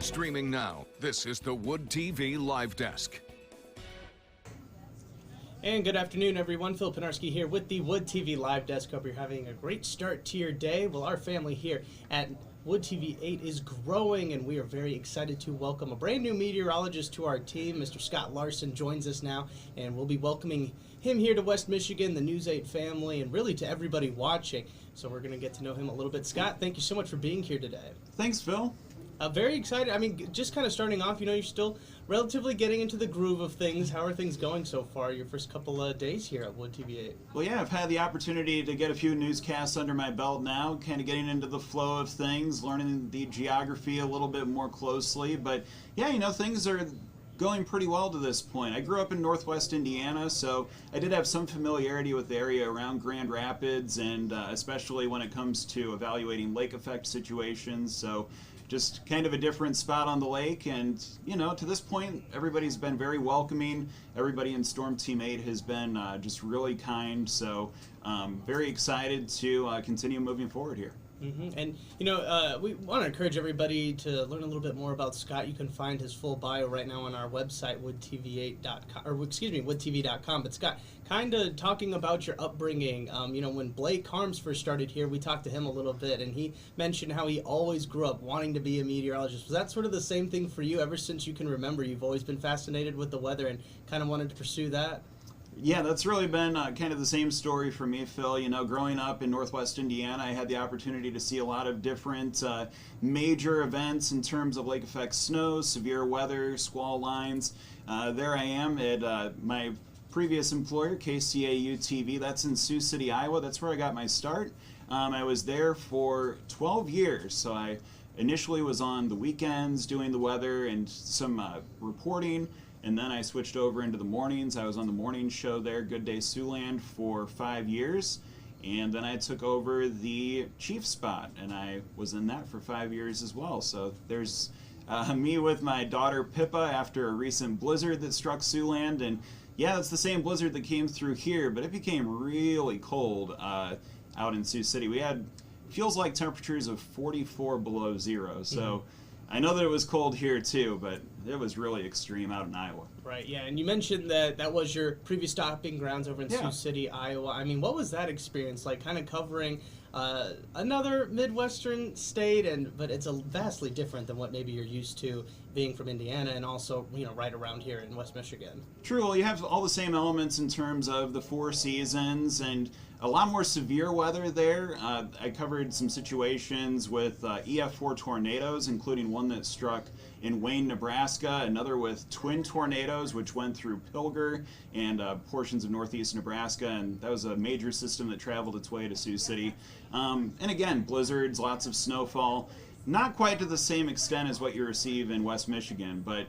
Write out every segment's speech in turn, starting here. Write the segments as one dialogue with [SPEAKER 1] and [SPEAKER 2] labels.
[SPEAKER 1] Streaming now, this is the WOOD TV Live Desk.
[SPEAKER 2] And good afternoon, everyone. Phil Pinarski here with the WOOD TV Live Desk. Hope you're having a great start to your day. Well, our family here at WOOD TV8 is growing, and we are very excited to welcome a brand new meteorologist to our team. Mr. Scott Larson joins us now, and we'll be welcoming him here to West Michigan, the News 8 family, and really to everybody watching. So we're going to get to know him a little bit. Scott, thank you so much for being here today.
[SPEAKER 3] Thanks, Phil.
[SPEAKER 2] Very excited. I mean, just kind of starting off, you're still relatively getting into the groove of things. How are things going so far, your first couple of days here at WOOD TV8?
[SPEAKER 3] Well, yeah, I've had the opportunity to get a few newscasts under my belt now, kind of getting into the flow of things, learning the geography a little bit more closely. But, yeah, things are going pretty well to this point. I grew up in Northwest Indiana, so I did have some familiarity with the area around Grand Rapids, and especially when it comes to evaluating lake effect situations. So just kind of a different spot on the lake, and to this point everybody's been very welcoming. Everybody in Storm Team 8 has been just really kind, so very excited to continue moving forward here.
[SPEAKER 2] Mm-hmm. And we want to encourage everybody to learn a little bit more about Scott. You can find his full bio right now on our website, woodtv8.com, or woodtv.com. But Scott, kind of talking about your upbringing. When Blake Harms first started here, we talked to him a little bit, and he mentioned how he always grew up wanting to be a meteorologist. Was that sort of the same thing for you? Ever since you can remember, you've always been fascinated with the weather and kind of wanted to pursue that?
[SPEAKER 3] Yeah, that's really been kind of the same story for me, Phil. Growing up in Northwest Indiana, I had the opportunity to see a lot of different major events in terms of lake effect snow, severe weather, squall lines. There I am at my previous employer, KCAU-TV. That's in Sioux City, Iowa. That's where I got my start. I was there for 12 years, so I initially was on the weekends doing the weather and some reporting. And then I switched over into the mornings. I was on the morning show there, Good Day Siouxland, for 5 years. And then I took over the chief spot, and I was in that for 5 years as well. So there's me with my daughter Pippa after a recent blizzard that struck Siouxland. And yeah, it's the same blizzard that came through here, but it became really cold out in Sioux City. We had, feels like temperatures of 44 below zero. So I know that it was cold here too, but it was really extreme out in Iowa. Right,
[SPEAKER 2] yeah, and you mentioned that was your previous stopping grounds over in Sioux City, Iowa. I mean, what was that experience like, kind of covering another Midwestern state, but it's vastly different than what maybe you're used to being from Indiana and also, right around here in West Michigan?
[SPEAKER 3] True, well, you have all the same elements in terms of the four seasons and a lot more severe weather there. I covered some situations with EF4 tornadoes, including one that struck in Wayne, Nebraska, another with twin tornadoes which went through Pilger and portions of northeast Nebraska, and that was a major system that traveled its way to Sioux City. And again, blizzards, lots of snowfall, not quite to the same extent as what you receive in West Michigan, but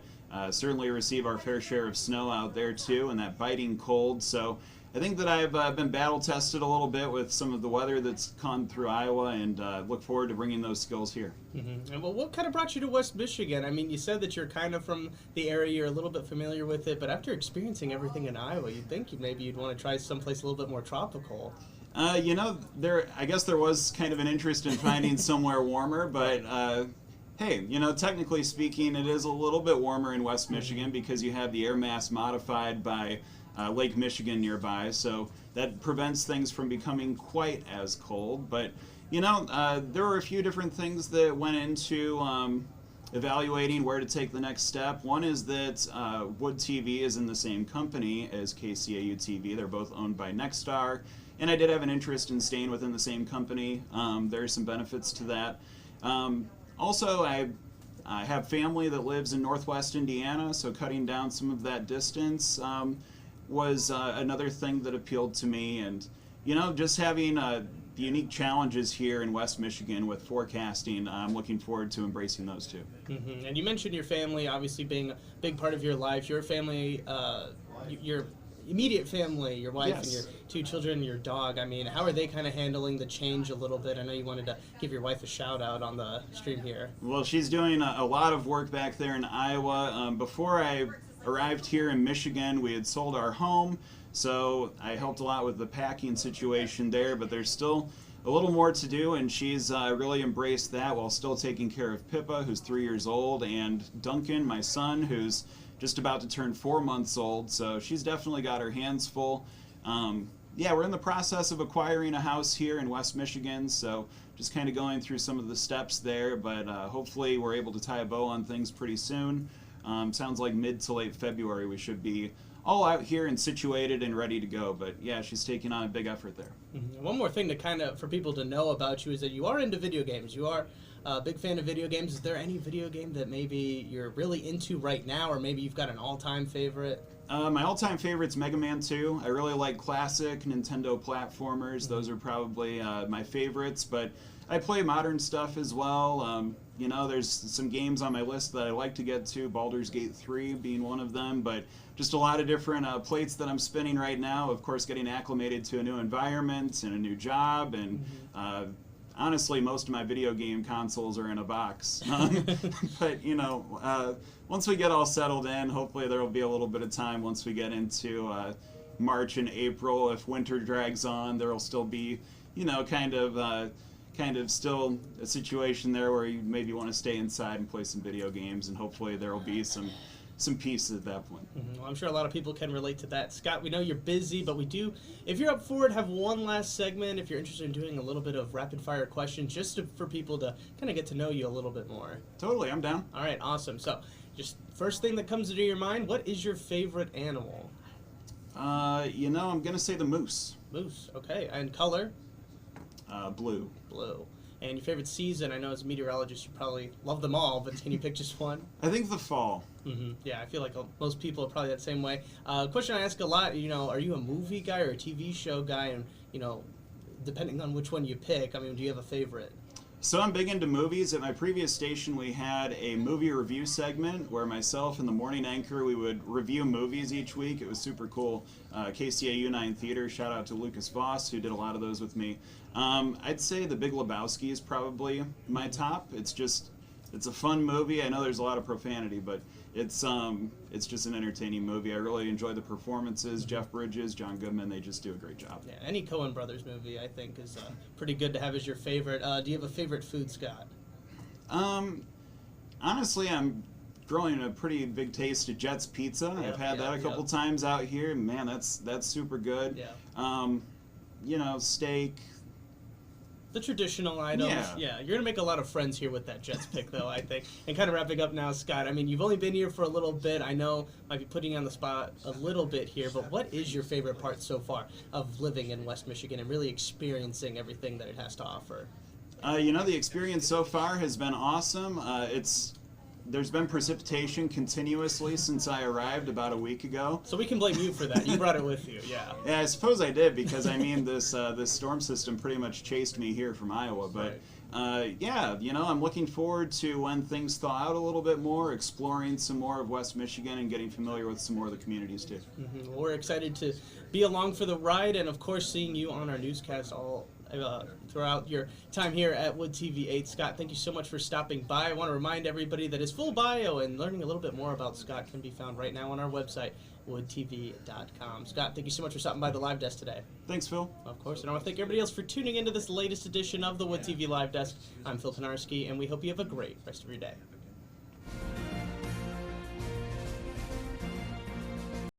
[SPEAKER 3] certainly receive our fair share of snow out there too, and that biting cold. So I think that I've been battle tested a little bit with some of the weather that's gone through Iowa, and look forward to bringing those skills here.
[SPEAKER 2] Mm-hmm. And well, what kind of brought you to West Michigan? I mean, you said that you're kind of from the area, you're a little bit familiar with it, but after experiencing everything in Iowa, you'd think maybe you'd want to try someplace a little bit more tropical.
[SPEAKER 3] I guess there was kind of an interest in finding somewhere warmer, but hey, technically speaking, it is a little bit warmer in West Michigan because you have the air mass modified by Lake Michigan nearby, so that prevents things from becoming quite as cold. But there were a few different things that went into evaluating where to take the next step. One is that WOOD TV is in the same company as KCAU-TV. They're both owned by Nexstar, and I did have an interest in staying within the same company. There are some benefits to that. Also, I have family that lives in Northwest Indiana, so cutting down some of that distance was another thing that appealed to me. And just having the unique challenges here in West Michigan with forecasting, I'm looking forward to embracing those too.
[SPEAKER 2] Mm-hmm. And you mentioned your family obviously being a big part of your life. Your family, your immediate family, your wife and your two children and your dog, I mean, how are they kind of handling the change a little bit? I know you wanted to give your wife a shout out on the stream here.
[SPEAKER 3] Well, she's doing a lot of work back there in Iowa. Before I arrived here in Michigan, we had sold our home, so I helped a lot with the packing situation there, but there's still a little more to do, and she's really embraced that while still taking care of Pippa, who's 3 years old, and Duncan, my son, who's just about to turn 4 months old. So she's definitely got her hands full. Yeah, we're in the process of acquiring a house here in West Michigan, so just kind of going through some of the steps there, but hopefully we're able to tie a bow on things pretty soon. Sounds like mid to late February we should be all out here and situated and ready to go, but yeah, she's taking on a big effort there.
[SPEAKER 2] Mm-hmm. One more thing to kind of, for people to know about you is that you are into video games. You are a big fan of video games. Is there any video game that maybe you're really into right now, or maybe you've got an all-time favorite?
[SPEAKER 3] My all-time favorite's Mega Man 2. I really like classic Nintendo platformers. Those are probably my favorites, but I play modern stuff as well. You know, there's some games on my list that I like to get to, Baldur's Gate 3 being one of them, but just a lot of different plates that I'm spinning right now. Of course, getting acclimated to a new environment and a new job, and honestly, most of my video game consoles are in a box. But, you know, once we get all settled in, hopefully there will be a little bit of time once we get into March and April. If winter drags on, there will still be, you know, kind of still a situation there where you maybe want to stay inside and play some video games, and hopefully there will be some peace at that point.
[SPEAKER 2] Mm-hmm. Well, I'm sure a lot of people can relate to that. Scott, we know you're busy, but we do, if you're up for it, have one last segment if you're interested in doing a little bit of rapid fire questions just for people to kind of get to know you a little bit more.
[SPEAKER 3] Totally, I'm down.
[SPEAKER 2] All right, awesome. So just first thing that comes into your mind, what is your favorite animal?
[SPEAKER 3] You know, I'm going to say the moose.
[SPEAKER 2] Moose, okay. And color?
[SPEAKER 3] Blue.
[SPEAKER 2] Blue. And your favorite season? I know as a meteorologist you probably love them all, but can you pick just one?
[SPEAKER 3] I think the fall.
[SPEAKER 2] Mm-hmm. Yeah, I feel like most people are probably that same way. Question I ask a lot, you know, are you a movie guy or a TV show guy? And, you know, depending on which one you pick, I mean, do you have a favorite?
[SPEAKER 3] So I'm big into movies. At my previous station, we had a movie review segment where myself and the morning anchor, we would review movies each week. It was super cool. KCAU 9 Theater, shout out to Lucas Voss, who did a lot of those with me. I'd say The Big Lebowski is probably my top. It's a fun movie. I know there's a lot of profanity, but it's just an entertaining movie. I really enjoy the performances. Jeff Bridges, John Goodman, they just do a great job.
[SPEAKER 2] Yeah, any Coen Brothers movie I think is pretty good to have as your favorite. Do you have a favorite food, Scott?
[SPEAKER 3] Honestly, I'm growing a pretty big taste of Jet's Pizza.
[SPEAKER 2] Yep,
[SPEAKER 3] I've had that a couple times out here. Man, that's super good.
[SPEAKER 2] Yeah.
[SPEAKER 3] You know, steak.
[SPEAKER 2] The traditional items.
[SPEAKER 3] Yeah.
[SPEAKER 2] You're going to make a lot of friends here with that Jets pick, though, I think. And kind of wrapping up now, Scott, I mean, you've only been here for a little bit. I know I might be putting you on the spot a little bit here, but what is your favorite part so far of living in West Michigan and really experiencing everything that it has to offer?
[SPEAKER 3] You know, the experience so far has been awesome. There's been precipitation continuously since I arrived about a week ago.
[SPEAKER 2] So we can blame you for that. You brought it with you, yeah.
[SPEAKER 3] Yeah, I suppose I did, because I mean this storm system pretty much chased me here from Iowa. But yeah, you know, I'm looking forward to when things thaw out a little bit more, exploring some more of West Michigan and getting familiar with some more of the communities too.
[SPEAKER 2] Mm-hmm. Well, we're excited to be along for the ride, and of course seeing you on our newscast all throughout your time here at WOOD TV8. Scott, thank you so much for stopping by. I want to remind everybody that his full bio and learning a little bit more about Scott can be found right now on our website, woodtv.com. Scott, thank you so much for stopping by the live desk today.
[SPEAKER 3] Thanks, Phil.
[SPEAKER 2] Of course, and I want to thank everybody else for tuning into this latest edition of the WOOD TV Live Desk. I'm Phil Tenarski, and we hope you have a great rest of your day.